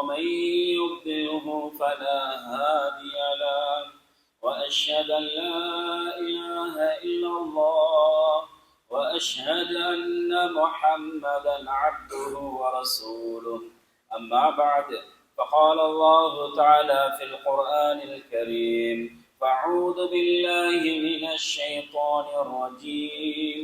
ومن يضلله فلا هادي له وأشهد أن لا إله إلا الله وأشهد أن محمدا عبده ورسوله أما بعد فقال الله تعالى في القرآن الكريم فأعوذ بالله من الشيطان الرجيم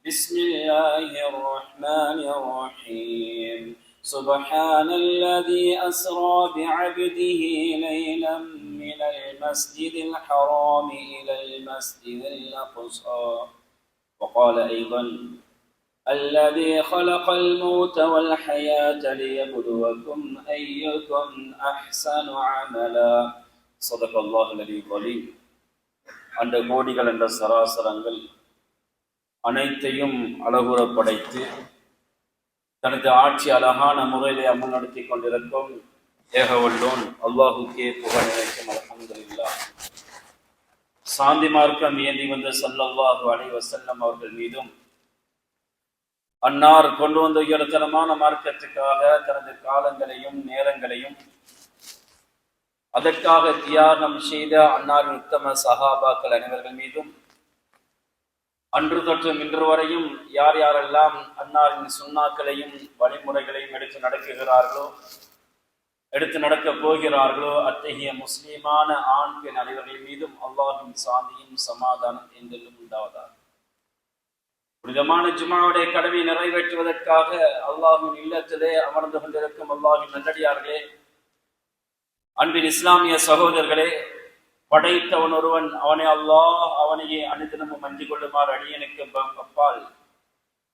بسم الله الرحمن الرحيم سبحان الذي أسرى بعبده ليلا من المسجد الحرام إلى المسجد الأقصى وقال أيضا الذي خلق الموت والحياة ليبلوكم أيكم أحسن عملا صدق الله العلي العظيم. அந்த கோடிகள் என்ற சராசரங்கள் அனைத்தையும் அழகுற படைத்து தனது ஆட்சி அழகான முறையிலே அமல் நடத்தி கொண்டிருக்கும் ஏகவல்லோன் அல்லாஹுக்கே புகழ் நினைக்கும் அல்ஹம்துலில்லாஹ். சாந்தி மார்க்கம் ஏந்தி வந்த ஸல்லல்லாஹு அலைஹி வஸல்லம் அவர்கள் மீதும் அன்னார் கொண்டு வந்த உயர்தரமான மார்க்கத்துக்காக தனது காலங்களையும் நேரங்களையும் அதற்காக தியாகம் செய்த அன்னாரின் உத்தம சஹாபாக்கள் அனைவர்கள் மீதும் அன்று தொற்றும் இன்று வரையும் யார் யாரெல்லாம் அன்னாரின் சுன்னாக்களையும் வழிமுறைகளையும் எடுத்து நடக்குகிறார்களோ எடுத்து நடக்கப் போகிறார்களோ அத்தகைய முஸ்லீமான ஆண் பெண் அனைவர்கள் மீதும் அல்லாஹின் சாந்தியும் சமாதானம் என்றெல்லாம் உண்டாவதாக. புனிதமான ஜும்ஆவுடைய கடமையை நிறைவேற்றுவதற்காக அல்லாஹ்வின் இல்லத்திலே அமர்ந்து கொண்டிருக்கும் அல்லாஹ்வின் நல்லடியார்களே, அன்பின் இஸ்லாமிய சகோதரர்களே, படைத்தவன் ஒருவன், அவனை அல்லாஹ் அவனையே அனுதினமும் அஞ்சிக் கொள்ளுமாறு அடியனுக்கு அப்பால்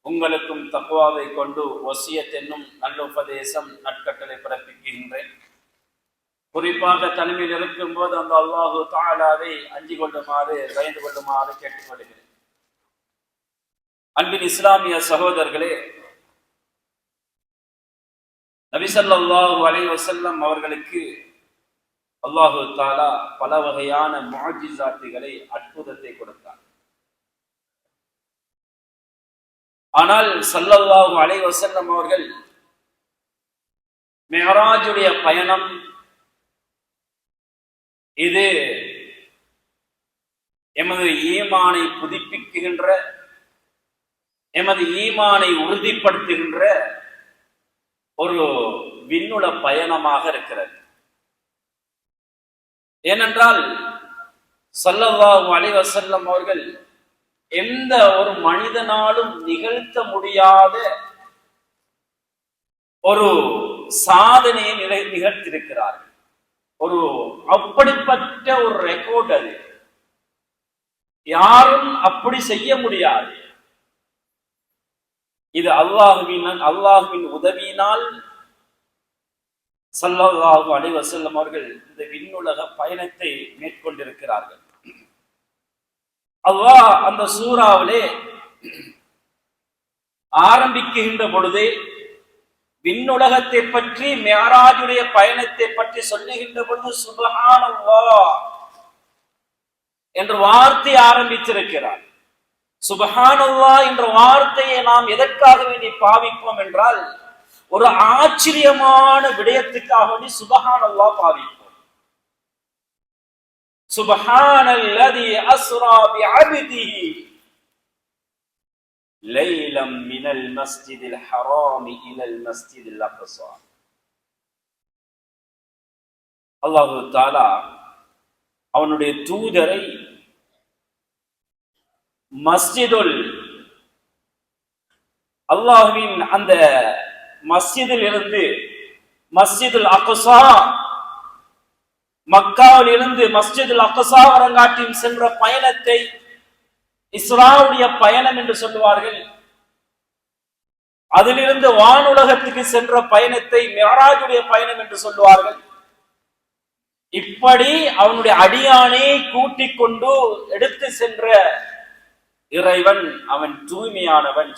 உங்களுக்கும் தக்வாவை கொண்டு வசியத் என்னும் நல்ல உபதேசம் நற்கட்டளை பிறப்பிக்கின்றேன். குறிப்பாக தனிமையில் இருக்கும் போது அந்த அல்லாஹு தஆலாவை அஞ்சிக் கொள்ளுமாறு பயந்து கொள்ளுமாறு கேட்டுக்கொள்கிறேன். அன்பின் இஸ்லாமிய சகோதரர்களே, நபி ஸல்லல்லாஹு அலைஹி வஸல்லம் அவர்களுக்கு அல்லாஹு தஆலா பல வகையான முஅஜிஸாத்துகளை அற்புதத்தை கொடுத்தார். ஆனால் ஸல்லல்லாஹு அலைஹி வஸல்லம் அவர்கள் மிஅராஜுடைய பயணம் இது எமது ஈமானை புதுப்பிக்கின்ற, எமது ஈமானை உறுதிப்படுத்துகின்ற ஒரு விண்ணுல பயணமாக இருக்கிறது. ஏனென்றால் ஸல்லல்லாஹு அலைஹி வஸல்லம் அவர்கள் எந்த ஒரு மனிதனாலும் நிகழ்த்த முடியாத ஒரு சாதனையை நிகழ்த்திருக்கிறார்கள். ஒரு அப்படிப்பட்ட ஒரு ரெக்கார்ட் அது. யாரும் அப்படி செய்ய முடியாது. இது அல்லாஹ்வின் உதவியினால் ஸல்லல்லாஹு அலைஹி வஸல்லம் அவர்கள் இந்த விண்ணுலக பயணத்தை மேற்கொண்டிருக்கிறார்கள். அல்லாஹ் அந்த சூறாவிலே ஆரம்பிக்கின்ற பொழுதே விண்ணுலகத்தை பற்றி, மிஅராஜுடைய பயணத்தை பற்றி சொல்லுகின்ற பொழுது சுப்ஹானல்லாஹ் என்ற வார்த்தை ஆரம்பித்திருக்கிறார். சுப்ஹானல்லாஹ் என்ற வார்த்தையை நாம் எதற்காக வேண்டி பாவிப்போம் என்றால், ஒரு ஆச்சரியமான விடயத்துக்காக வேண்டி சுப்ஹானல்லாஹ் பாவிப்போம். சுப்ஹானல்லதி அஸ்ரா பிஅப்திஹி லைலம் மினல் மஸ்ஜிதில் ஹராமி இலல் மஸ்ஜிதில் அக்ஸா. அல்லாஹ் தஆலா அவனுடைய தூதரை மஸ்ஜிதுல் அல்லாஹ்வின் அந்த மஸ்ஜிதில் இருந்து மஸ்ஜிதுல் அக்ஸா, மக்காவில் இருந்து மஸ்ஜிதுல் அக்ஸா வரங்காட்டியும் சென்ற பயணத்தை இஸ்ராவுடைய பயணம் என்று சொல்லுவார்கள். அதிலிருந்து வானுலகத்துக்கு சென்ற பயணத்தை மிஅராஜுடைய பயணம் என்று சொல்லுவார்கள். இப்படி அவனுடைய அடியானை கூட்டிக் கொண்டு எடுத்து சென்ற இறைவன் அவன் தூய்மையானவன்.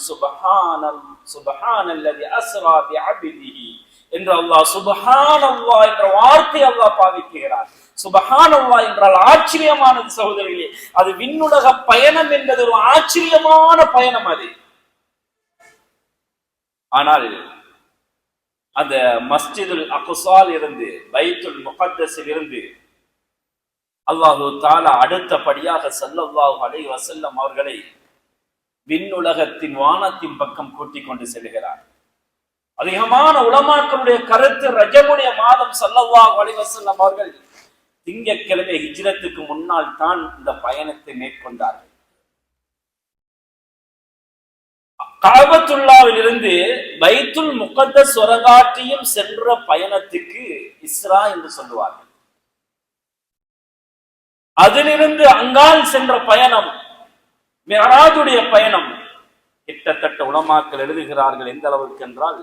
சுப்ஹானல்லதி அஸ்ரா பிஅப்திஹி என்று அல்லாஹ் சுப்ஹானல்லாஹ் என்ற வார்த்தை அல்லாஹ் பாவிக்கிறார். சுப்ஹானல்லாஹ் என்றால் ஆச்சரியமானது சகோதரர்களே. அது விண்ணுலக பயணம் என்பது ஒரு ஆச்சரியமான பயணம் அது. ஆனால் அந்த மஸ்ஜிதுல் அக்ஸால் இருந்து பைத்துல் முகத்தஸில் இருந்து அல்லாஹு தஆலா அடுத்தபடியாக ஸல்லல்லாஹு அலைஹி வஸல்லம் அவர்களை விண்ணுலகத்தின் வானத்தின் பக்கம் கூட்டிக் கொண்டு செல்கிறார். அதிகமான உலமாக்களுடைய கருத்து ரஜபுடைய மாதம் ஸல்லல்லாஹு அலைஹி வஸல்லம் அவர்கள் திங்கட்கிழமை ஹிஜ்ரத்துக்கு முன்னால் தான் இந்த பயணத்தை மேற்கொண்டார்கள். கஅபத்துல்லாவில் இருந்து பைத்துல் முகத்தஸ் சொரங்காற்றியும் சென்ற பயணத்துக்கு இஸ்ரா என்று சொல்லுவார்கள். அதிலிருந்து அங்கால் சென்ற பயணம் மிஅராஜுடைய பயணம். கிட்டத்தட்ட உலமாக்கள் எழுதுகிறார்கள் எந்த அளவுக்கு என்றால்,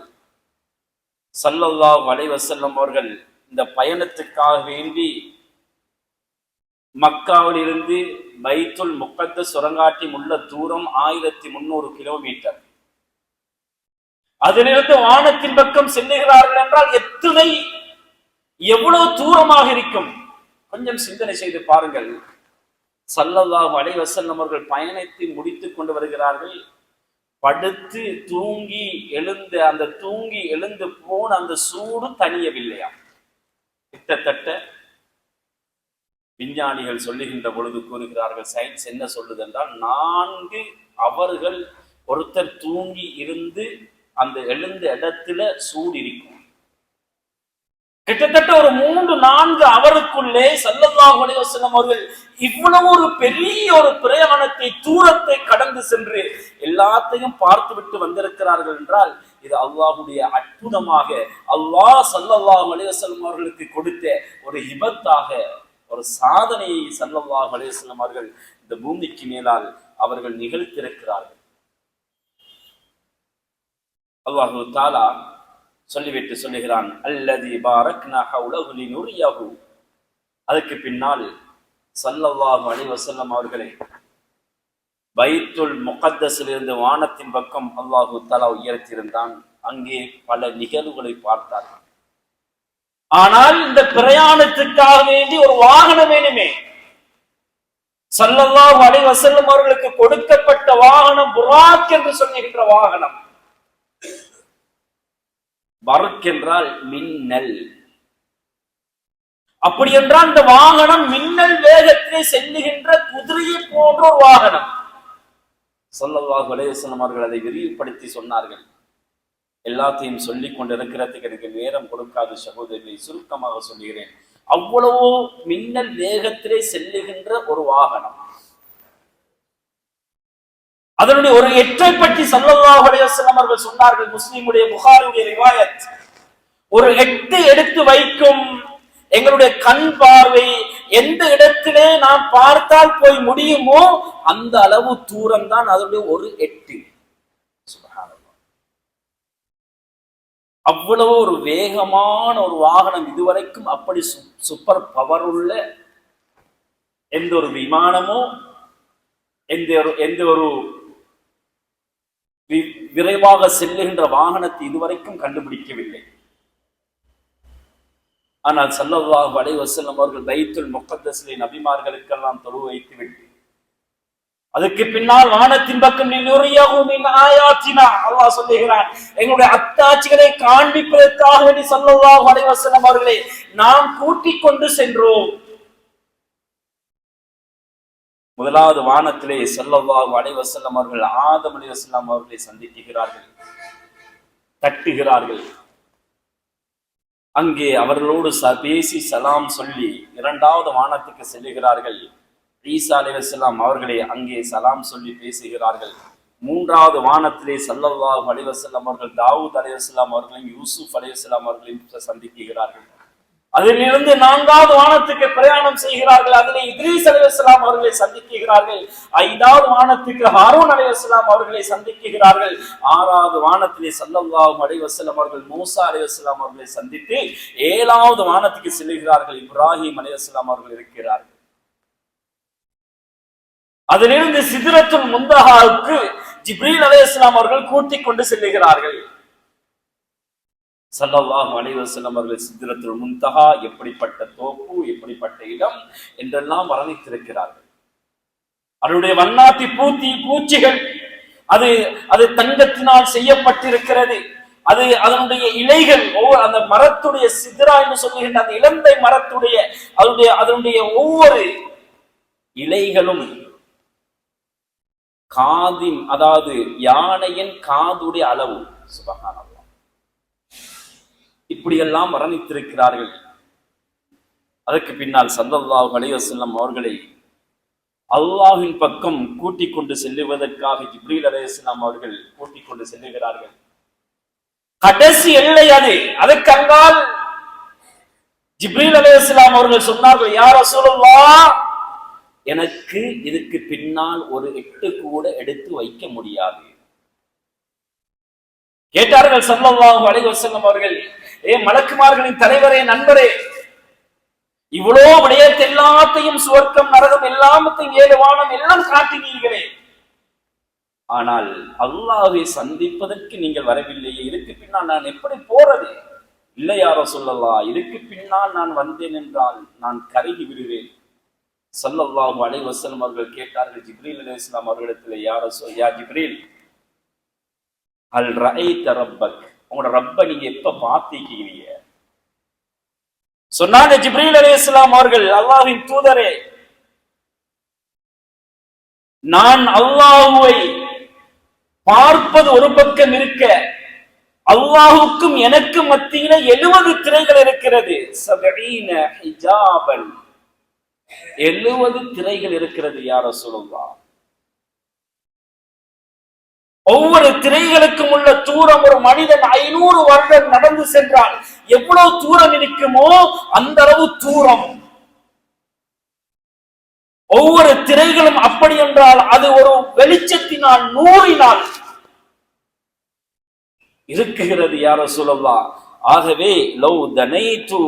ஸல்லல்லாஹு அலைஹி வஸல்லம் அவர்கள் இந்த பயணத்துக்காக வேண்டி மக்காவில் இருந்து பைத்துல் முகத்தஸ் சுரங்காட்டி உள்ள தூரம் 1300 கிலோமீட்டர். அதிலிருந்து வானத்தின் பக்கம் செல்லுகிறார்கள் என்றால் எவ்வளவு தூரமாக இருக்கும்? கொஞ்சம் சிந்தனை செய்து பாருங்கள். ஸல்லல்லாஹு அலைஹி வஸல்லம் அவர்கள் பயணத்தை முடித்துக் கொண்டு வருகிறார்கள். படுத்து தூங்கி எழுந்து போன அந்த சூடு தணியவில்லையா? கிட்டத்தட்ட விஞ்ஞானிகள் சொல்லுகின்ற பொழுது கூறுகிறார்கள், சயின்ஸ் என்ன சொல்லுது என்றால், 4 அவர்கள் ஒருத்தர் தூங்கி இருந்து அந்த எழுந்த இடத்துல சூடு இருக்கும். கிட்டத்தட்ட ஒரு 3-4 அவருக்குள்ளே ஸல்லல்லாஹு அலைஹி வஸல்லம் அவர்கள் இவ்வளவு ஒரு பெரிய ஒரு பிரயாணத்தை தூரத்தை கடந்து சென்று எல்லாத்தையும் பார்த்து விட்டு வந்திருக்கிறார்கள் என்றால், இது அல்லாஹ்வுடைய அற்புதமாக அல்லாஹ் ஸல்லல்லாஹு அலைஹி வஸல்லம் அவர்களுக்கு கொடுத்த ஒரு ஹிபத்தாக, ஒரு சாதனையை ஸல்லல்லாஹு அலைஹி வஸல்லம் அவர்கள் இந்த பூமிக்கு மேலால் அவர்கள் நிகழ்த்திருக்கிறார்கள். அல்லாஹு தஆலா சொல்லிவிட்டு சொல்லுகிறான், அல்லதி பாரக்னா ஹவுலஹு லினுரியஹு. அதுக்கு பின்னால் ஸல்லல்லாஹு அலைஹி வஸல்லம் அவர்களை பைத்துல் முகத்தஸில் இருந்து வானத்தின் பக்கம் அல்லாஹு தஆலா உயர்த்தியிருந்தான். அங்கே பல நிகழ்வுகளை பார்த்தார்கள். ஆனால் இந்த பிரயாணத்துக்காக வேண்டி ஒரு வாகனம் வேணுமே. ஸல்லல்லாஹு அலைஹி வஸல்லம் அவர்களுக்கு கொடுக்கப்பட்ட வாகனம் புராக் என்று சொல்லுகின்ற வாகனம். பர்க் என்றால் மின்னல். அப்படி என்றால் இந்த வாகனம் மின்னல் வேகத்திலே செல்லுகின்ற குதிரையை போன்ற ஒரு வாகனம். ஸல்லல்லாஹு அலைஹி வஸல்லம் அவர்கள் அதை விரிவுபடுத்தி சொன்னார்கள். எல்லாத்தையும் சொல்லிக் கொண்டிருக்கிறதுக்கு எனக்கு நேரம் கொடுக்காத சகோதரர்களை சுருக்கமாக சொல்லுகிறேன். அவ்வளவு மின்னல் வேகத்திலே செல்லுகின்ற ஒரு வாகனம். அதனுடைய ஒரு எட்டை பற்றி ஸல்லல்லாஹு அலைஹி வஸல்லம் அவர்கள் சொன்னார்கள். முஸ்லிமுடைய புகாரியுடைய ரிவாயத். ஒரு எட்டு எடுத்து வைக்கும் எங்களுடைய கண் பார்வை எந்த இடத்திலே நாம் பார்த்தால் போய் முடியுமோ அந்த அளவு தூரம் தான் அதனுடைய ஒரு எட்டு. சுப்ஹானல்லாஹ். அவ்வளவு ஒரு வேகமான ஒரு வாகனம். இதுவரைக்கும் அப்படி சூப்பர் பவர் உள்ள எந்த ஒரு விமானமோ எந்த ஒரு விரைவாக செல்லுகின்ற வாகனத்தை இதுவரைக்கும் கண்டுபிடிக்கவில்லை. ஆனால் ஸல்லல்லாஹு அலைஹி வஸல்லம் அவர்கள் பைத்துல் முகத்தஸிலே நபிமார்களுக்கெல்லாம் தொழு வைத்து விட்டு அதுக்கு பின்னால் வானத்தின் பக்கம் அல்லாஹ் சொல்லுகிறான், எங்களுடைய அத்தாட்சிகளை காண்பிப்பதற்காக வேண்டி ஸல்லல்லாஹு அலைஹி வஸல்லம் அவர்களை நாம் கூட்டிக் கொண்டு சென்றோம். முதலாவது வானத்திலே ஸல்லல்லாஹு அலைஹி வஸல்லம் அவர்கள் ஆதம் அலைஹிஸ்ஸலாம் அவர்களை சந்திக்கிறார்கள், தட்டுகிறார்கள். அங்கே அவர்களோடு பேசி சலாம் சொல்லி இரண்டாவது வானத்துக்கு செல்லுகிறார்கள். ஈசா அலைஹிஸ்ஸலாம் அவர்களை அங்கே சலாம் சொல்லி பேசுகிறார்கள். மூன்றாவது வானத்திலே ஸல்லல்லாஹு அலைஹி வஸல்லம் அவர்கள் தாவூத் அலைஹிஸ்ஸலாம் அவர்களையும் யூசுப் அலைஹிஸ்ஸலாம் அவர்களையும் சந்திக்கிறார்கள். அதிலிருந்து நான்காவது வானத்துக்கு பிரயாணம் செய்கிறார்கள். அதிலே இத்ரீஸ் அலைஹிஸ்ஸலாம் அவர்களை சந்திக்கிறார்கள். ஐந்தாவது வானத்துக்கு ஹாரூன் அலைஹிஸ்ஸலாம் அவர்களை சந்திக்கிறார்கள். ஆறாவது வானத்திலே ஸல்லல்லாஹு அலைஹி வஸல்லம் அவர்கள் மூசா அலைஹிஸ்ஸலாம் அவர்களை சந்தித்து ஏழாவது வானத்துக்கு செல்கிறார்கள். இப்ராஹிம் அலைஹிஸ்ஸலாம் அவர்கள் இருக்கிறார்கள். அதிலிருந்து சித்ரத்துல் முன்தஹாவுக்கு ஜிப்ரீல் அலைஹிஸ்ஸலாம் அவர்கள் கூட்டிக் கொண்டு செல்கிறார்கள். ஸல்லல்லாஹு அலைஹி வஸல்லம் அவர்கள் சித்ரத்துல் முன்தஹா எப்படிப்பட்ட தோப்பு, எப்படிப்பட்ட இடம் என்றெல்லாம் வர்ணித்திருக்கிறார்கள். அதனுடைய வண்ணாத்தி பூச்சிகள் அது தங்கத்தினால் செய்யப்பட்டிருக்கிறது. அது அதனுடைய இலைகள் அந்த மரத்துடைய சித்ரா என்று சொல்லுகின்ற அந்த இலந்தை மரத்துடைய அதனுடைய ஒவ்வொரு இலைகளும் காதின், அதாவது யானையின் காதுடைய அளவு. சுபஹானல்லாஹ். இப்படியெல்லாம் வர்ணித்திருக்கிறார்கள். அதற்கு பின்னால் ஸல்லல்லாஹு அலைஹி வஸல்லம் அவர்களை அல்லாஹ்வின் பக்கம் கூட்டிக் கொண்டு செல்லுவதற்காக ஜிப்ரீல் அலைஹிஸ்ஸலாம் அவர்கள் கூட்டிக் கொண்டு செல்லுகிறார்கள். கடைசி எல்லை அது. அதற்கு அங்கால் ஜிப்ரீல் அலைஹிஸ்ஸலாம் அவர்கள் சொன்னார்கள், யா ரசூலுல்லாஹ், எனக்கு இதுக்கு பின்னால் ஒரு எட்டு கூட எடுத்து வைக்க முடியாது. கேட்டார்கள் ஸல்லல்லாஹு அலைஹி வஸல்லம் அவர்கள், மலக்குமார்களின் தலைவரே, நண்பரே, இவ்வளோ விடயத்தை எல்லாத்தையும், சுவர்க்கம் நரகம் எல்லாத்தையும், 7 வானம் எல்லாம் காட்டினீர்களே, ஆனால் அல்லாஹ்வை சந்திப்பதற்கு நீங்கள் வரவில்லையே, இதுக்கு பின்னால் நான் எப்படி போறது? இல்லை யா ரசூலல்லாஹ், இதுக்கு பின்னால் நான் வந்தேன் என்றால் நான் கருகி விடுவேன். ஸல்லல்லாஹு அலைஹி வஸல்லம் அவர்கள் கேட்டார்கள் ஜிப்ரீல் அலைஹிஸ்ஸலாம் அவர்களிடத்தில், யா ஜிப்ரீல், அல் ரஅய்த ரப்பக், உங்களோட ரப்ப நீங்க எப்ப பாத்தீங்க? சொன்னாங்க ஜிப்ரீல் அலைஹிஸ்ஸலாம் அவர்கள், அல்லாஹ்வின் தூதரே, நான் அல்லாஹ்வை பார்ப்பது ஒரு பக்கம் இருக்க, அல்லாஹ்வுக்கும் எனக்கு மத்தியில 70 திரைகள் இருக்கிறது. 70 ஹிஜாபன், 70 திரைகள் இருக்கிறது யா ரசூலுல்லாஹ். ஒவ்வொரு திரைகளுக்கும் உள்ள தூரம் ஒரு மனிதன் 500 வருடம் நடந்து சென்றால் எவ்வளவு தூரம் இருக்குமோ அந்த அளவு தூரம். ஒவ்வொரு திரைகளும் அப்படி என்றால் அது ஒரு வெளிச்சத்தினால், நூறினால் இருக்குகிறது யா ரசூலுல்லாஹ். ஆகவே லவ் தனைது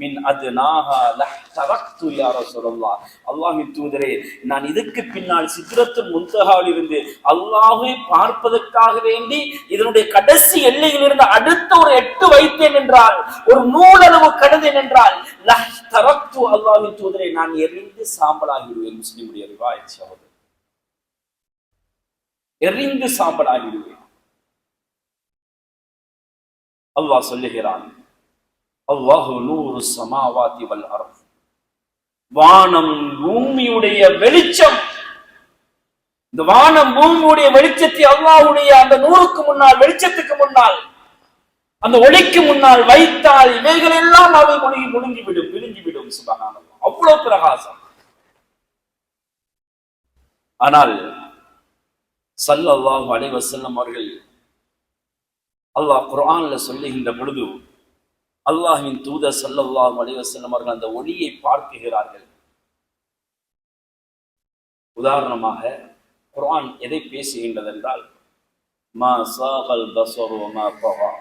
மின் அத்னாஹா லஹ்தரக்து யா ரசூலுல்லாஹ், அல்லாஹ்வின் தூதரே, நான் இதுக்கு பின்னால் சித்ரத்துல் முன்தஹாவில் இருந்து அல்லாஹ்வை பார்ப்பதற்காக வேண்டி இதனுடைய கடைசி எல்லையில் இருந்து அடுத்த ஒரு 8 வைத்தேன் என்றால், ஒரு நூலளவு கடந்தேன் என்றால், லஹ்தரக்து, அல்லாஹ்வின் தூதரே, நான் எரிந்து சாம்பலாகிடுவேன். முஸ்லிமுடைய ரிவாயத் சகோதரர், எரிந்து சாம்பலாகிடுவேன். அல்லாஹ் சொல்லுகிறான், அல்லாஹு நூறு ஸமாவாதி வல் அர்த், வானம் பூமியுடைய வெளிச்சம். இந்த வானம் பூமியுடைய வெளிச்சத்தை அல்லாஹ்வுடைய அந்த நூறுக்கு முன்னால், வெளிச்சத்துக்கு முன்னால், அந்த ஒளிக்கு முன்னால் வைத்தால் இவைகள் எல்லாம் அவை முழுங்கிவிடும், விழுங்கிவிடும். சுப்ஹானல்லாஹ், அவ்வளவு பிரகாசம். ஆனால் ஸல்லல்லாஹு அலைஹி வஸல்லம் அவர்கள் அல்லாஹ் குர்ஆன்ல சொல்லுகின்ற பொழுது, அல்லாஹ்வின் தூதர் ஸல்லல்லாஹு அலைஹி வஸல்லம் அவர்கள் அந்த ஒளியை பார்க்கிறார்கள். உதாரணமாக குர்ஆன் எதை பேசுகின்றது என்றால், மா ஸாகல் பஸரு வமா தகா,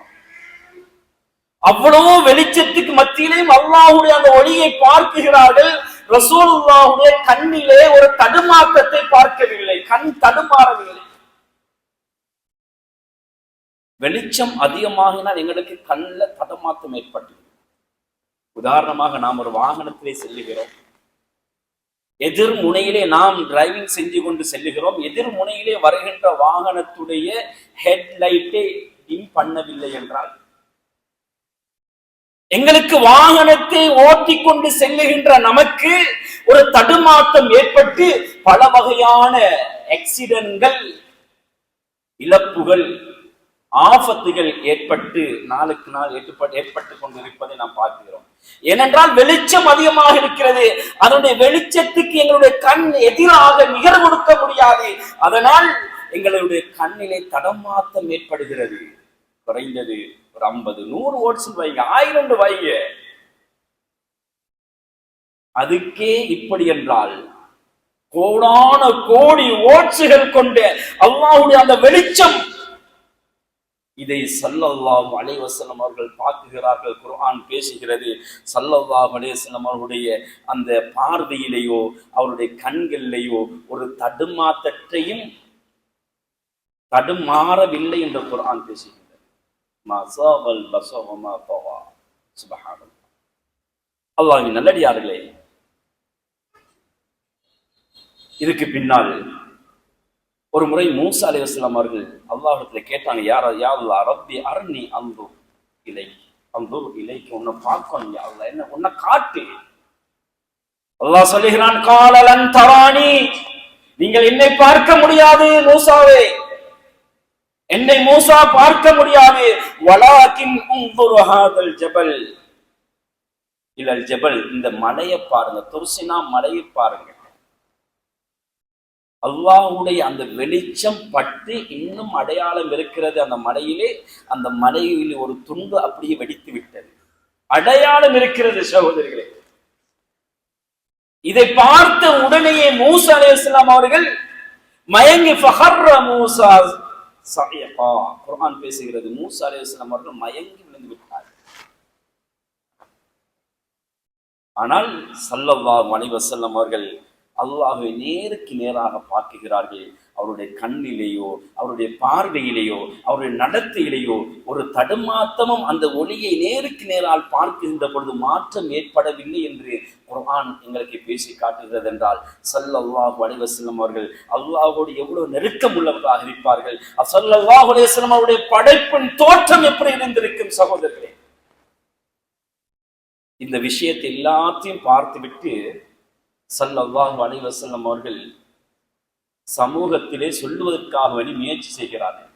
அவ்வளவு வெளிச்சத்துக்கு மத்தியிலேயும் அல்லாஹ்வுடைய அந்த ஒளியை பார்க்கிறார்கள். ரசூலுல்லாஹ்வுடைய கண்ணிலே ஒரு தடுமாற்றத்தை பார்க்கவில்லை, கண் தடுமாறவில்லை. வெளிச்சம் அதிகமாகினால் எங்களுக்கு கண்ணில் தடமாற்றம் ஏற்பட்டு, உதாரணமாக நாம் ஒரு வாகனத்திலே செல்லுகிறோம், எதிர் முனையிலே நாம் டிரைவிங் செஞ்சு கொண்டு செல்லுகிறோம், எதிர் முனையிலே வருகின்ற வாகனத்துடைய ஹெட்லைட்டை டிம் பண்ணவில்லை என்றால், எங்களுக்கு வாகனத்தை ஓட்டிக்கொண்டு செல்லுகின்ற நமக்கு ஒரு தடுமாற்றம் ஏற்பட்டு பல வகையான ஆக்சிடென்ட்கள், இழப்புகள், ஆபத்துகள் ஏற்பட்டு நாளுக்கு நாள் ஏற்பட்டு கொண்டிருப்பதை நாம் பார்க்கிறோம். ஏனென்றால் வெளிச்சம் அதிகமாக இருக்கிறது, அதனுடைய வெளிச்சத்துக்கு எங்களுடைய கண் எதிராக நிகர் கொடுக்க முடியாது. அதனால் எங்களுடைய கண்ணிலே தடமாற்றம் ஏற்படுகிறது. குறைந்தது ஒரு 50, 100 ஓட்ஸ் வைங்க, 1000 வைங்க. அதுக்கே இப்படி என்றால் கோடான கோடி ஓட்ஸுகள் கொண்டு அல்லாஹ்வுடைய அந்த வெளிச்சம், இதை ஸல்லல்லாஹு அலைஹி வஸல்லம் அவர்கள் பார்க்கிறார்கள். குர்ஆன் பேசுகிறது, ஸல்லல்லாஹு அலைஹி வஸல்லம் அவருடைய அந்த பார்வையிலேயோ அவருடைய கண்களிலேயோ ஒரு தடுமாற்றத்தையும் தடுமாறவில்லை என்று குர்ஆன் பேசுகிறது. மா ஸாகல் பஸரு வமா தகா. சுப்ஹானல்லாஹ். அல்லாஹ்வின் நல்லடியார்களே, இதுக்கு பின்னால் ஒரு முறை மூசா அலைஹிஸ்ஸலாம் அவர்கள் அல்லாஹ்விடத்துல கேட்டாங்க, யா அல்லாஹ் ரப்பி அர்னி அன்துர் இலைக்கு உன்னை பார்க்கணும் யா அல்லாஹ், என்ன உன்னை காட்டு. அல்லாஹ் சொல்லுகிறான், கால லன் தரானி, நீங்கள் என்னை பார்க்க முடியாது மூசாவே, என்னை மூசா பார்க்க முடியாது. வலாகின் உன்துர் ஹாதல் ஜபல் இலல் ஜபல், இந்த மலையை பாருங்க, துர்சினா மலையை பாருங்க. அல்லாஹ்வுடைய அந்த வெளிச்சம் பட்டு இன்னும் அடையாளம் இருக்கிறது அந்த மலையிலே. அந்த மலையில் ஒரு துண்டு அப்படியே வெடித்து விட்டது, அடையாளம் இருக்கிறது சகோதரிகளே. இதை பார்த்த உடனேயே மூசா அலைஹிஸ்ஸலாம் அவர்கள் மயங்கி ஃபஹர்ர மூசா ஸயகா, குர்ஆன் பேசுகிறது, மூசா அலைஹிஸ்ஸலாம் அவர்கள் மயங்கி விழுந்து விட்டார். ஆனால் ஸல்லல்லாஹு அலைஹி வஸல்லம் அவர்கள் அல்லாஹ்வை நேருக்கு நேராக பார்க்கிறார்கள். அவருடைய கண்ணிலேயோ அவருடைய பார்வையிலேயோ அவருடைய நடத்தையிலேயோ ஒரு தடுமாற்றமும் அந்த ஒளியை நேருக்கு நேரால் பார்க்கின்ற பொழுது மாற்றம் ஏற்படவில்லை என்று குர்ஆன் எங்களுக்கு பேசி காட்டுகிறது. என்றால் ஸல்லல்லாஹு அலைஹி வஸல்லம் அவர்கள் அல்லாஹ்வோடு எவ்வளவு நெருக்கம் உள்ளவர்களாக இருப்பார்கள். ஸல்லல்லாஹு அலைஹி வஸல்லம் அவருடைய படைப்பின் தோற்றம் எப்படி இருந்திருக்கும் சகோதரர்களே. இந்த விஷயத்தை எல்லாத்தையும் பார்த்துவிட்டு ஸல்லல்லாஹு அலைஹி வஸல்லம் அவர்கள் சமூகத்திலே சொல்லுவதற்காக வேண்டி முயற்சி செய்கிறார்கள்.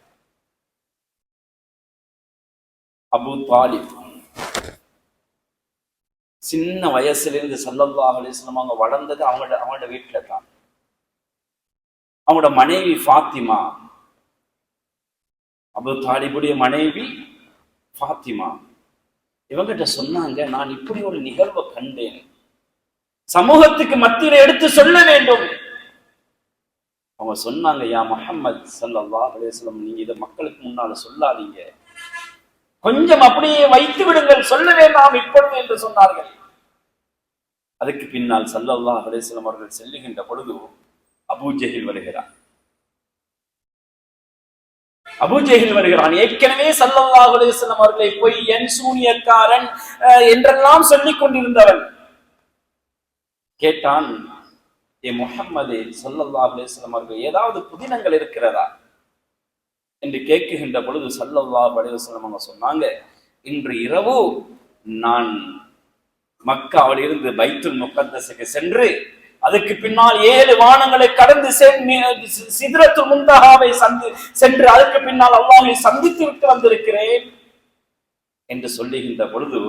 அபூ தாலிப் சின்ன வயசுலேருந்து ஸல்லல்லாஹு அலைஹி வஸல்லம் அவங்க வளர்ந்தது அவங்களோட வீட்டுல தான். அவங்களோட மனைவி ஃபாத்திமா, அபூ தாலிபுடைய மனைவி ஃபாத்திமா, இவங்கிட்ட சொன்னாங்க, நான் இப்படி ஒரு நிகழ்வை கண்டேன், சமூகத்துக்கு மத்தியில எடுத்து சொல்ல வேண்டும். அவங்க சொன்னாங்க, யா முஹம்மது ஸல்லல்லாஹு அலைஹி வஸல்லம், நீங்க இதை மக்களுக்கு முன்னால சொல்லாதீங்க, கொஞ்சம் அப்படியே வைத்து விடுங்கள், சொல்ல வேண்டாம் இப்பொழுது என்று சொன்னார்கள். அதுக்கு பின்னால் ஸல்லல்லாஹு அலைஹி வஸல்லம் அவர்கள் செல்லுகின்ற பொழுது அபூ ஜஹில் வருகிறார். அபூ ஜஹில் வருகிறான். ஏற்கனவே ஸல்லல்லாஹு அலைஹி வஸல்லம் அவர்களை பொய்யன், சூனியக்காரன் என்றெல்லாம் சொல்லிக் கொண்டிருந்தவன். கேட்டான், ஏ முஹம்மது ஸல்லல்லாஹு அலைஹி வஸல்லம் அவர்கள் ஏதாவது புதினங்கள் இருக்கிறதா என்று கேட்குகின்ற பொழுது ஸல்லல்லாஹு அலைஹி வஸல்லம் அவங்க சொன்னாங்க, இன்று இரவு நான் மக்காவில் இருந்து பைத்துல் முகத்தஸுக்கு சென்று அதுக்கு பின்னால் 7 வானங்களை கடந்து சித்ரத்துல் முன்தஹாவை சென்று அதுக்கு பின்னால் அல்லாஹ்வை சந்தித்து விட்டு வந்திருக்கிறேன் என்று சொல்லுகின்ற பொழுது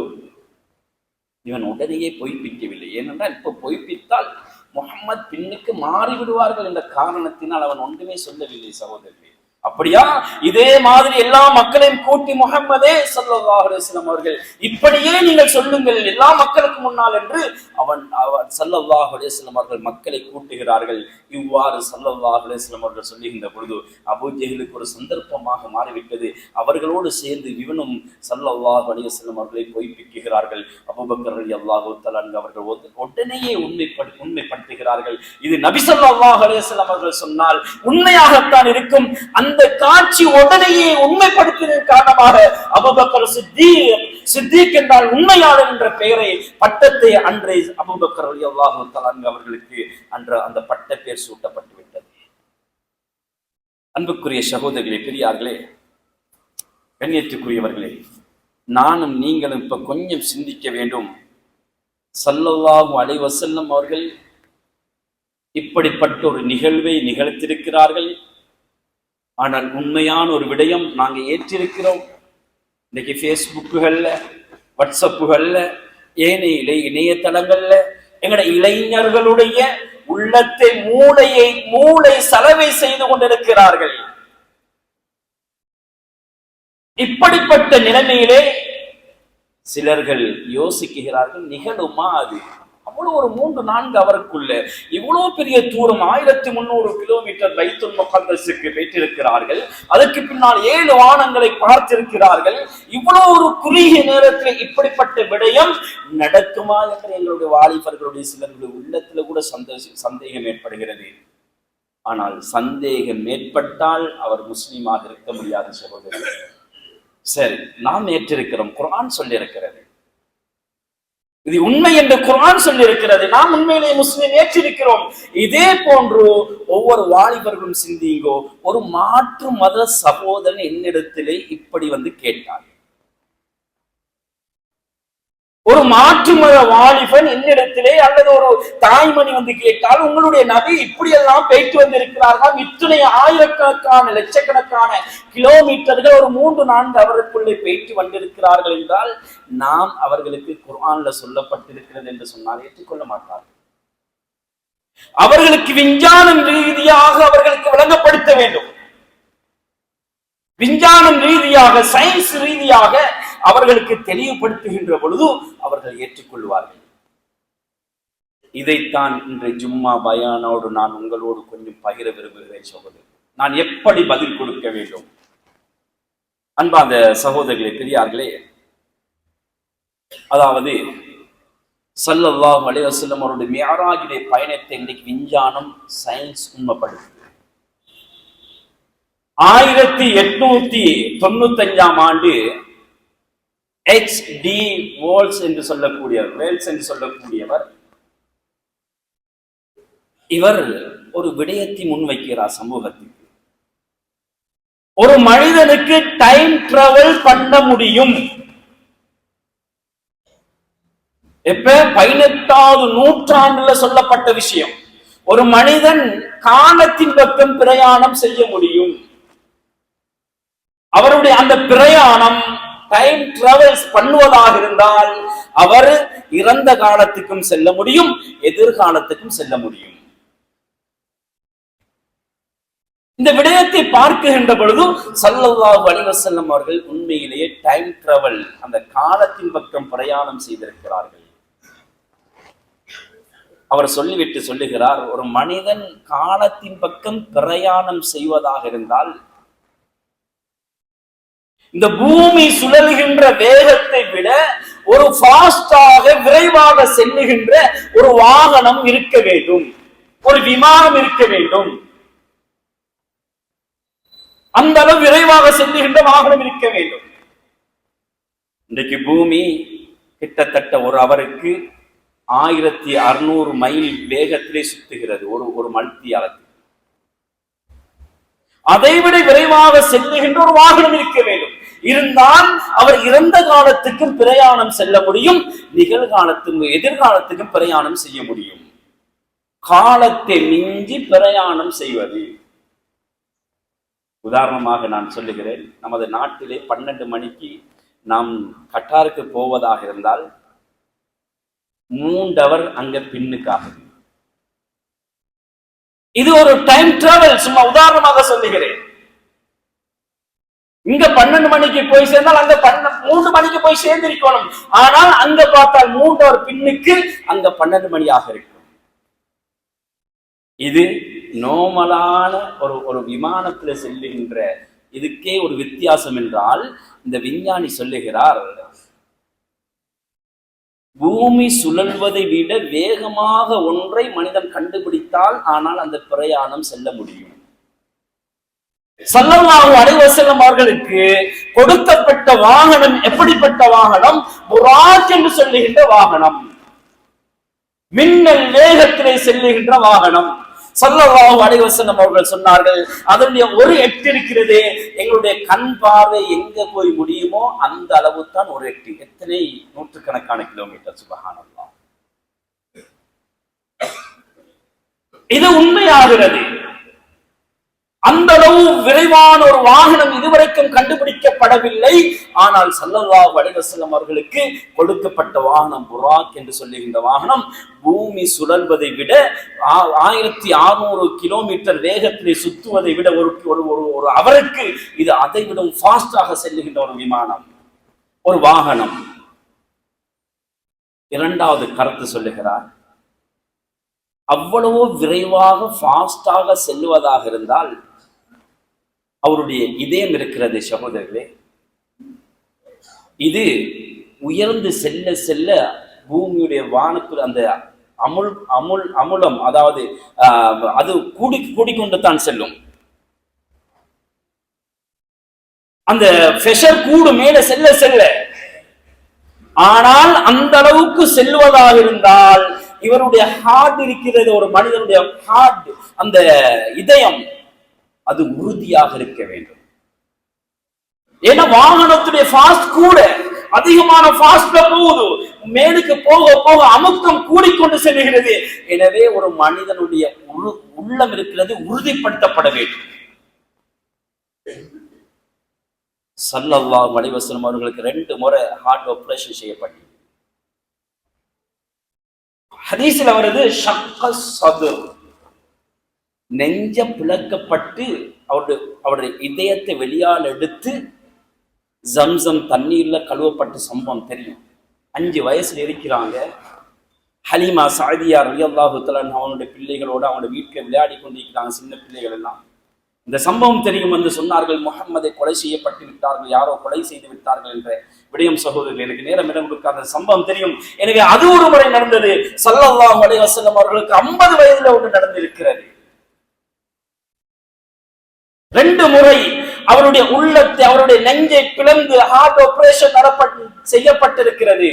இவன் உடனேயே பொய்ப்பிக்கவில்லை. ஏனென்றால் இப்ப பொய்ப்பித்தால் முஹம்மது பின்னுக்கு மாறிவிடுவார்கள் என்ற காரணத்தினால் அவன் ஒன்றுமே சொல்லவில்லை சகோதரர்களே. அப்படியா, இதே மாதிரி எல்லா மக்களையும் கூட்டி முஹம்மதே ஸல்லல்லாஹு அலைஹி வஸல்லம் அவர்கள் இப்படியே நீங்கள் சொல்லுங்கள் எல்லா மக்களுக்கு முன்னால் என்று அவன் ஸல்லல்லாஹு அலைஹி வஸல்லம் அவர்கள் மக்களை கூட்டுகிறார்கள். இவ்வாறு ஸல்லல்லாஹு அலைஹி வஸல்லம் அவர்கள் சொல்லுகின்ற பொழுது அபூ ஜஹலுக்கு ஒரு சந்தர்ப்பமாக மாறிவிட்டது. அவர்களோடு சேர்ந்து இவனும் ஸல்லல்லாஹு அலைஹி வஸல்லம் அவர்களை பொய்ப்பிக்கிறார்கள். அபூபக்கர் ரலியல்லாஹு தஆலா அவர்கள் உடனேயே உண்மைப்படுத்துகிறார்கள். இது நபி ஸல்லல்லாஹு அலைஹி வஸல்லம் அவர்கள் சொன்னால் உண்மையாகத்தான் இருக்கும். அந்த காட்சி உடனேயே உண்மைப்படுத்தியதன் காரணமாக அபூபக்கர் சித்தீக் என்றால் உண்மையாளர் என்ற பெயரை பட்டத்தை அன்றே அபூபக்கர் ரலியல்லாஹு தஆலா அவர்களுக்கு அன்று அந்த பட்ட பெயர் சூட்டப்பட்டு விட்டது. அன்புக்குரிய சகோதரர்களே, பெரியார்களே, கண்ணியத்துக்குரியவர்களே, நானும் நீங்களும் இப்ப கொஞ்சம் சிந்திக்க வேண்டும். ஸல்லல்லாஹு அலைஹி வஸல்லம் அவர்கள் இப்படிப்பட்ட ஒரு நிகழ்வை நிகழ்த்திருக்கிறார்கள். ஆனால் உண்மையான ஒரு விடயம் நாங்க ஏற்றிருக்கிறோம். இன்னைக்கு ஃபேஸ்புக்குகள்ல, வாட்ஸ்அப்புகள்ல, ஏனைய இணையதளங்கள்ல எங்கட இளைஞர்களுடைய உள்ளத்தை மூளை சலவை செய்து கொண்டிருக்கிறார்கள். இப்படிப்பட்ட நிலைமையிலே சிலர்கள் யோசிக்கிறார்கள், நிகழுமா அது? அவ்வளவு ஒரு 3-4 அவருக்குள்ள இவ்வளவு பெரிய தூரம் 1300 கிலோமீட்டர் பைத்துல் முகத்தஸுக்கு போயிட்டிருக்கிறார்கள். அதற்கு பின்னால் 7 வானங்களை பார்த்திருக்கிறார்கள். இவ்வளவு ஒரு குறுகிய நேரத்தில் இப்படிப்பட்ட விடயம் நடக்குமா என்று எங்களுடைய வாலிபர்களுடைய சிலருடைய உள்ளத்துல கூட சந்தேகம் ஏற்படுகிறது. ஆனால் சந்தேகம் ஏற்பட்டால் அவர் முஸ்லீமாக இருக்க முடியாது சகோதரர். சரி, நாம் ஏற்றிருக்கிறோம், குர்ஆன் சொல்லி இருக்கிறது. இது உண்மை என்று குர்ஆன் சொல்லி இருக்கிறது. நாம் உண்மையிலேயே முஸ்லிம் ஏற்றிருக்கிறோம். இதே போன்று ஒவ்வொரு வாலிபர்களும் சிந்திங்கோ. ஒரு மாற்று மத சகோதரன் என்னிடத்திலே இப்படி வந்து கேட்டார். ஒரு மாற்று மத வாலிபன் என்னிடத்திலே அல்லது ஒரு தாய்மணி வந்து கேட்டால், உங்களுடைய நபி இப்படியெல்லாம் போயிட்டு வந்திருக்கிறார்கள், இத்தனை ஆயிரக்கணக்கான லட்சக்கணக்கான கிலோமீட்டர்கள் ஒரு 3-4 அவருக்குள்ளே போயிட்டு வந்திருக்கிறார்கள் என்றால், நாம் அவர்களுக்கு குர்ஆன்ல சொல்லப்பட்டிருக்கிறது என்று சொன்னால் ஏற்றுக்கொள்ள மாட்டார்கள். அவர்களுக்கு விஞ்ஞானம் ரீதியாக அவர்களுக்கு விளங்கப்படுத்த வேண்டும். விஞ்ஞானம் ரீதியாக, சயின்ஸ் ரீதியாக அவர்களுக்கு தெளிவுபடுத்துகின்ற பொழுது அவர்கள் ஏற்றுக்கொள்வார்கள். இதைத்தான் இன்று ஜும்மா பயானோடு நான் உங்களோடு கொஞ்சம் பகிர விரும்புகிறேன் சகோதரர். நான் எப்படி பதில் கொடுக்க வேண்டும்? அன்பார்ந்த சகோதரர்களே, பெரியார்களே, அதாவது ஸல்லல்லாஹு அலைஹி வஸல்லம் அவருடைய மிஅராஜிலே பயணத்தை இன்றைக்கு விஞ்ஞானம், சயின்ஸ் உண்மைப்படுத்துது. 1895ஆம் ஆண்டு HD வேல்ஸ் என்று சொல்லக்கூடியவர் இவர் ஒரு விடயத்தை முன்வைக்கிறார் சமூகத்துக்கு. ஒரு மனிதனுக்கு டைம் டிராவல் பண்ண முடியும். எப்ப 18வது நூற்றாண்டுல சொல்லப்பட்ட விஷயம். ஒரு மனிதன் காலத்தின் பக்கம் பிரயாணம் செய்ய முடியும். அவருடைய அந்த பிரயாணம் டைம் டிராவல்ஸ் பண்ணுவதாக இருந்தால் அவர் இறந்த காலத்துக்கும் செல்ல முடியும், எதிர்காலத்துக்கும் செல்ல முடியும். இந்த விடயத்தை பார்க்கின்ற பொழுது ஸல்லல்லாஹு அலைஹி வஸல்லம் அவர்கள் உண்மையிலேயே டைம் டிராவல், அந்த காலத்தின் பக்கம் பிரயாணம் செய்திருக்கிறார்கள். அவர் சொல்லிவிட்டு சொல்லுகிறார், ஒரு மனிதன் காலத்தின் பக்கம் பிரயாணம் செய்வதாக இருந்தால் இந்த பூமி சுழல்கின்ற வேகத்தை விட ஒரு ஃபாஸ்டாக, விரைவாக செல்லுகின்ற ஒரு வாகனம் இருக்க வேண்டும், ஒரு விமானம் இருக்க வேண்டும். அந்த அளவு விரைவாக செல்லுகின்ற வாகனம் இருக்க வேண்டும். இன்றைக்கு பூமி கிட்டத்தட்ட ஒரு அவருக்கு 1600 மைல் வேகத்திலே சுத்துகிறது ஒரு மணித்தியாலத்தில். அதைவிட விரைவாக செல்லுகின்ற ஒரு வாகனம் இருக்க வேண்டும். இருந்தால் அவர் இறந்த காலத்துக்கும் பிரயாணம் செல்ல முடியும், நிகழ்காலத்துக்கும் எதிர்காலத்துக்கும் பிரயாணம் செய்ய முடியும். காலத்தை மிஞ்சி பிரயாணம் செய்வது. உதாரணமாக நான் சொல்லுகிறேன், நமது நாட்டிலே 12 மணிக்கு நாம் கட்டாருக்கு போவதாக இருந்தால் 3 அவர் அங்க பின்னுக்காக. இது ஒரு டைம் டிராவல். சும்மா உதாரணமாக சொல்லுகிறேன். இங்க 12 மணிக்கு போய் சேர்ந்தால் அங்க 3 மணிக்கு போய் சேர்ந்திருக்கணும். ஆனால் அங்க பார்த்தால் 3 அவர் பின்னுக்கு அங்க 12 மணியாக இருக்கும். இது நோமலான ஒரு விமானத்துல செல்லுகின்ற இதுக்கே ஒரு வித்தியாசம் என்றால், இந்த விஞ்ஞானி சொல்லுகிறார், பூமி சுழல்வதை விட வேகமாக ஒன்றை மனிதன் கண்டுபிடித்தால் ஆனால் அந்த பிரயாணம் செல்ல முடியும். ஸல்லல்லாஹு அலைஹி வஸல்லம் அவர்களுக்கு கொடுக்கப்பட்ட வாகனம் எப்படிப்பட்ட வாகனம்? புராக் என்று சொல்லுகின்ற வாகனம், மின்னல் வேகத்திலே செல்லுகின்ற வாகனம். ஸல்லல்லாஹு அலைஹி வஸல்லம் அவர்கள் சொன்னார்கள், அதனுடைய ஒரு எட்டு இருக்கிறது, எங்களுடைய கண் பார்வை எங்க போய் முடியுமோ அந்த அளவு தான் ஒரு எட்டு. எத்தனை நூற்றுக்கணக்கான கிலோமீட்டர்! சுப்ஹானல்லாஹ். இது உண்மையாகிறது. அந்த அளவு விரைவான ஒரு வாகனம் இதுவரைக்கும் கண்டுபிடிக்கப்படவில்லை. ஆனால் ஸல்லல்லாஹு அலைஹி வஸல்லம் அவர்களுக்கு கொடுக்கப்பட்ட வாகனம் புராக் என்று சொல்லுகின்ற வாகனம் பூமி சுழல்வதை விட 1600 கிலோமீட்டர் வேகத்திலே சுத்துவதை விட ஒரு அவருக்கு இது அதை விட ஃபாஸ்டாக செல்லுகின்ற ஒரு விமானம், ஒரு வாகனம். இரண்டாவது கருத்து சொல்லுகிறார், அவ்வளவோ விரைவாக ஃபாஸ்டாக செல்லுவதாக இருந்தால் அவருடைய இதயம் இருக்கிறது சகோதரர்களே, இது உயர்ந்து செல்ல செல்ல பூமியுடைய வானத்தில் அந்த அமுலம், அதாவது அது கூடிக்கொண்டு தான் செல்லும். அந்த பிரஷர் கூடு மேல செல்ல செல்ல ஆனால் அந்த அளவுக்கு செல்வதாக இருந்தால் இவருடைய ஹார்ட் இருக்கிறது, ஒரு மனிதனுடைய ஹார்ட், அந்த இதயம் அது உறுதியாக இருக்க வேண்டும். ஏன்னா வாகனத்துடைய ஃபாஸ்ட் கூட அதிகமான ஃபாஸ்ட்ல போகுது, மேலுக்கு போக போக அமுக்கம் கூடிக்கொண்டு செல்கிறது. எனவே ஒரு மனிதனுடைய உள்ளம் இருக்கிறது உறுதிப்படுத்தப்பட வேண்டும். ஸல்லல்லாஹு அலைஹி வஸல்லம் அவர்களுக்கு 2 முறை ஹார்ட் ஆபரேஷன் செய்யப்பட்டது. ஹதீஸ்ல வருது ஷக்க சதுர், நெஞ்ச பிளக்கப்பட்டு அவருடைய இதயத்தை வெளியால் எடுத்து ஜம்சம் தண்ணீர்ல கழுவப்பட்ட சம்பவம் தெரியும். 5 வயசுல இருக்கிறாங்க. ஹலீமா சாதியா ரலியல்லாஹு தஆலா அவனுடைய பிள்ளைகளோட அவனுடைய வீட்டில் விளையாடி கொண்டிருக்கிறாங்க, சின்ன பிள்ளைகள் எல்லாம். இந்த சம்பவம் தெரியும் என்று சொன்னார்கள், முஹம்மதை கொலை செய்யப்பட்டு விட்டார்கள், யாரோ கொலை செய்து விட்டார்கள் என்ற விடயம். சகோதரர்கள், எனக்கு நேரம் இடம் கொடுக்காத சம்பவம் தெரியும். எனவே அது ஒரு முறை நடந்தது. ஸல்லல்லாஹு அலைஹி வஸல்லம் அவர்களுக்கு 50 வயதுல ஒன்று நடந்திருக்கிறது. 2 முறை அவருடைய உள்ளத்தை, அவருடைய நெஞ்சை பிளந்து ஹார்ட் ஆபரேஷன் செய்யப்பட்டிருக்கிறது.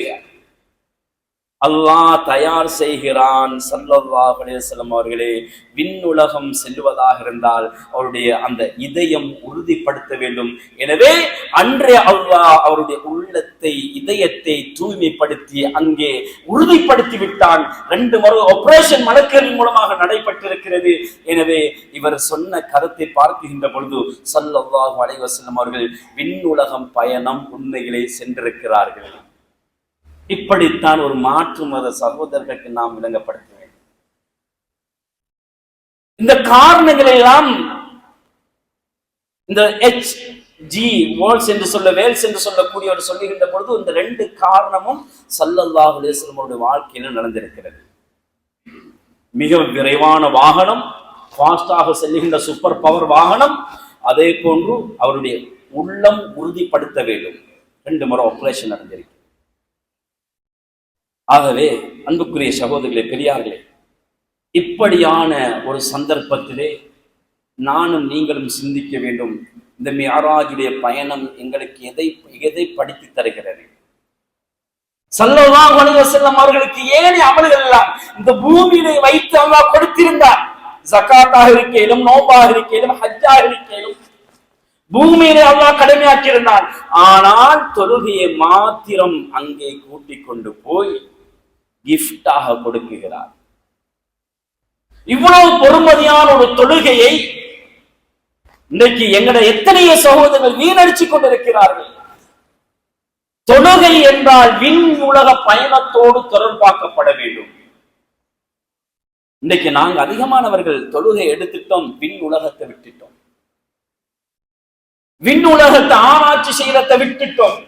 அல்லாஹ் தயார் செய்கிறான். ஸல்லல்லாஹு அலைஹி வஸல்லம் அவர்களே, விண்ணுலகம் செல்வதாக இருந்தால் அவருடைய அந்த இதயம் உறுதிப்படுத்த வேண்டும். எனவே அன்றே அல்லாஹ் அவருடைய உள்ளத்தை, இதயத்தை தூய்மைப்படுத்தி அங்கே உறுதிப்படுத்தி விட்டான். 2 முறை ஆபரேஷன் மலக்குகளின் மூலமாக நடைபெற்றிருக்கிறது. எனவே இவர் சொன்ன கருத்தை பார்க்கின்ற பொழுது ஸல்லல்லாஹு அலைஹி வஸல்லம் அவர்கள் விண்ணுலகம் பயணம் உண்மையிலே சென்றிருக்கிறார்கள். இப்படித்தான் ஒரு மாற்று மத சகோதரர்களுக்கு நாம் விளங்கப்படுத்த வேண்டும். இந்த காரணங்களை எல்லாம் இந்த HG வேல்ஸ் என்று சொல்லக்கூடியவர் சொல்லுகின்ற பொழுது இந்த 2 காரணமும் ஸல்லல்லாஹு அலைஹி வஸல்லம் அவருடைய வாழ்க்கையில் நடந்திருக்கிறது. மிக விரைவான வாகனம், ஃபாஸ்டாக செல்லுகின்ற சூப்பர் பவர் வாகனம், அதே போன்று அவருடைய உள்ளம் உறுதிப்படுத்த வேண்டும். 2 முறை ஆபரேஷன் நடந்திருக்கு. ஆகவே அன்புக்குரிய சகோதரர்களே, பெரியார்களே, இப்படியான ஒரு சந்தர்ப்பத்திலே நானும் நீங்களும் சிந்திக்க வேண்டும். இந்த மிஅராஜுடைய பயணம் எங்களுக்கு எதை படித்து தருகிறது? ஸல்லல்லாஹு அலைஹி வஸல்லம் அவர்களுக்கு ஏன் அமல்கள் எல்லாம் இந்த பூமியிலே வைத்து அல்லாஹ் கொடுத்திருந்தார். ஜகாத்தாக இருக்கையிலும், நோம்பாக இருக்கையிலும், ஹஜ்ஜாக இருக்கையிலும் பூமியிலே அல்லாஹ் கடமையாக்கி இருந்தான். ஆனால் தொழுகையை மாத்திரம் அங்கே கூட்டிக் கொண்டு போய் கிஃப்டாக கொடுக்குகிறார். இவ்வளவு பொறுமதியான ஒரு தொழுகையை இன்றைக்கு எங்களுடைய எத்தனையோ சகோதரர்கள் வீணடிச்சு கொண்டிருக்கிறார்கள். தொழுகை என்றால் விண் உலக பயணத்தோடு தொடர்பாக்கப்பட வேண்டும். இன்றைக்கு நாங்க அதிகமானவர்கள் தொழுகை எடுத்துட்டோம், விண் உலகத்தை விட்டுட்டோம், விண் உலகத்தை ஆராய்ச்சி செய்யறதை விட்டுட்டோம்.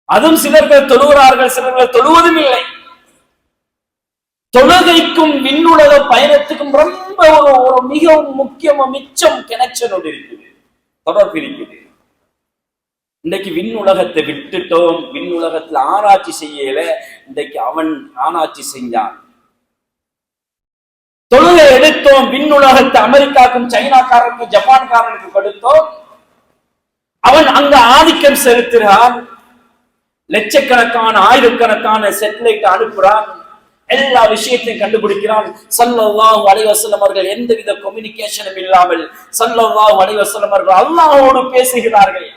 அதுவும் சிலர்கள் தொழுகிறார்கள், சிலர்கள் தொழுவதும் இல்லை. தொழுகைக்கும் விண்ணுலக பயணத்துக்கும் ரொம்ப ஒரு மிகவும் முக்கியமா மிச்சம் கனெக்ஷன் ஒன்று இருக்குது, தொடர்பு இருக்குது. இன்றைக்கு விண் உலகத்தை விட்டுட்டோம், விண் உலகத்துல ஆராய்ச்சி செய்யல. இன்றைக்கு அவன் ஆராய்ச்சி செஞ்சான். தொழுகை எடுத்தோம், விண் உலகத்தை அமெரிக்காவுக்கும் சைனாக்காரனுக்கும் ஜப்பான்காரனுக்கு கொடுத்தோம். அவன் அங்க ஆதிக்கம் செலுத்துகிறான். லட்சக்கணக்கான ஆயிரக்கணக்கான சேட்டலைட் அனுப்புறான், எல்லா விஷயத்தையும் கண்டுபிடிக்கிறான். ஸல்லல்லாஹு அலைஹி வஸல்லம் அவர்கள் எந்தவித கம்யூனிகேஷனும் இல்லாமல் ஸல்லல்லாஹு அலைஹி வஸல்லம் அவர்கள் அல்லாஹ்வோடு பேசுகிறார்கள்.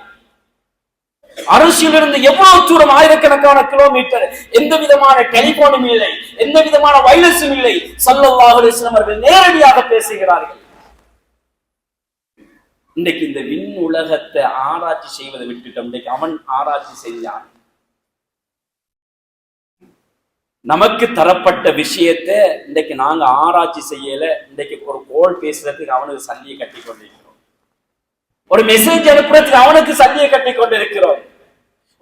அரசியலிருந்து எவ்வளவு தூரம், ஆயிரக்கணக்கான கிலோமீட்டர், எந்த விதமான டெலிபோனும் இல்லை, எந்த விதமான வைரஸும் இல்லை. ஸல்லல்லாஹு அலைஹி வஸல்லம் அவர்கள் நேரடியாக பேசுகிறார்கள். இன்றைக்கு இந்த விண் உலகத்தை ஆராய்ச்சி செய்வதை விட்டுட்டோம். இன்றைக்கு அவன் ஆராய்ச்சி செய்யான். நமக்கு தரப்பட்ட விஷயத்தை இன்றைக்கு நாங்க ஆராய்ச்சி செய்யல. இன்றைக்கு ஒரு கோல் பேசுறதுக்கு அவனுக்கு சல்லியை கட்டி கொண்டிருக்கிறோம், ஒரு மெசேஜ் அனுப்புறதுக்கு அவனுக்கு சல்லியை கட்டி கொண்டிருக்கிறோம்,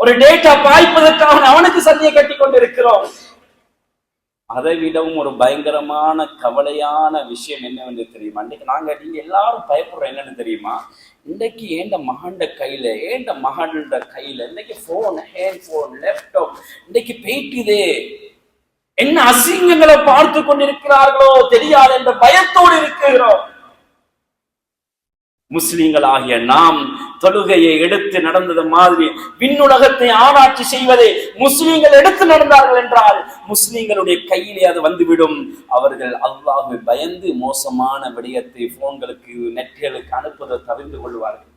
ஒரு டேட்டா பாய்ப்பதற்காக அவனுக்கு சல்லியை கட்டி கொண்டிருக்கிறோம். அதை விடவும் ஒரு பயங்கரமான கவலையான விஷயம் என்னவென்று தெரியுமா? இன்னைக்கு நீங்க எல்லாரும் பயப்படுறோம். என்னன்னு தெரியுமா? இன்றைக்கு ஏண்ட மகண்ட கையில, இன்னைக்கு போன், ஹேண்ட் போன், லேப்டாப் இன்னைக்கு போயிட்டுதே, என்ன அசிங்கங்களை பார்த்து கொண்டிருக்கிறார்களோ தெரியாது என்ற பயத்தோடு இருக்கிறோம். முஸ்லிம்களாகிய நாம் தொழுகையை எடுத்து நடந்தது மாதிரி விண்ணுலகத்தை ஆராய்ச்சி செய்வதை முஸ்லிம்கள் எடுத்து நடந்தார்கள் என்றால் முஸ்லிம்களுடைய கையிலே அது வந்துவிடும். அவர்கள் அல்லாஹ்வை பயந்து மோசமான விடயத்தை போன்களுக்கு நெட்களுக்கு அனுப்புவதை தவிர்த்து கொள்வார்கள்.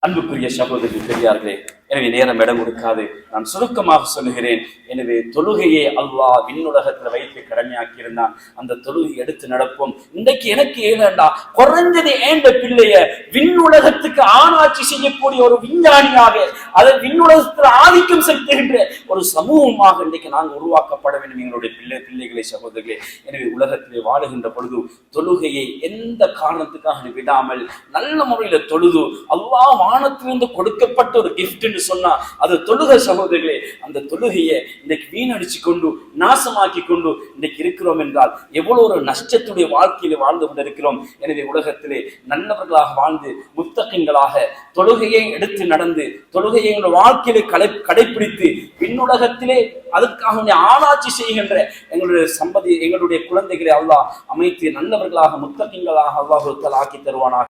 அன்புக்குரிய சகோதரி பெரியார்களே, எனவே நேரம் இடம் கொடுக்காது நான் சுருக்கமாக சொல்லுகிறேன். எனவே தொழுகையை அல்லாஹ் விண்ணுலகத்தில் வைத்து கடமையாக்கி இருந்தான். அந்த தொழுகை எடுத்து நடப்போம். இன்றைக்கு எனக்கு ஏழண்டா குறைஞ்சது ஏண்ட பிள்ளைய விண்ணுலகத்துக்கு ஆராய்ச்சி செய்யக்கூடிய ஒரு விஞ்ஞானியாக, அதை விண்ணுலகத்தில் ஆதிக்கம் செலுத்துகின்ற ஒரு சமூகமாக இன்றைக்கு நாங்கள் உருவாக்கப்பட வேண்டும் எங்களுடைய பிள்ளைகளை சகோதரிகளே. எனவே உலகத்திலே வாழுகின்ற பொழுது தொழுகையை எந்த காரணத்துக்காக விடாமல் நல்ல முறையில தொழுது அல்லாஹ் வானத்திலிருந்து கொடுக்கப்பட்ட ஒரு கிஃப்ட் சொன்னா அது தொழுகை சகோதரிகளே. அந்த தொழுகையை இன்னைக்கு வீணடிச்சு கொண்டு நாசமாக்கி கொண்டு இன்னைக்கு இருக்கிறோம் என்றால் எவ்வளவு ஒரு நஷ்டத்துடைய வாழ்க்கையில வாழ்ந்து கொண்டிருக்கிறோம். எனவே உலகத்திலே நல்லவர்களாக வாழ்ந்து முத்தகங்களாக தொழுகையை எடுத்து நடந்து தொழுகையை எங்களுடைய வாழ்க்கையிலே கடைபிடித்து விண்ணுலகத்திலே அதற்காக ஆராய்ச்சி செய்கின்ற எங்களுடைய சம்பதி எங்களுடைய குழந்தைகளை அல்லாஹ் அமைத்து நல்லவர்களாக முத்தகங்களாக அல்லாஹ் ஆக்கி தருவானாக.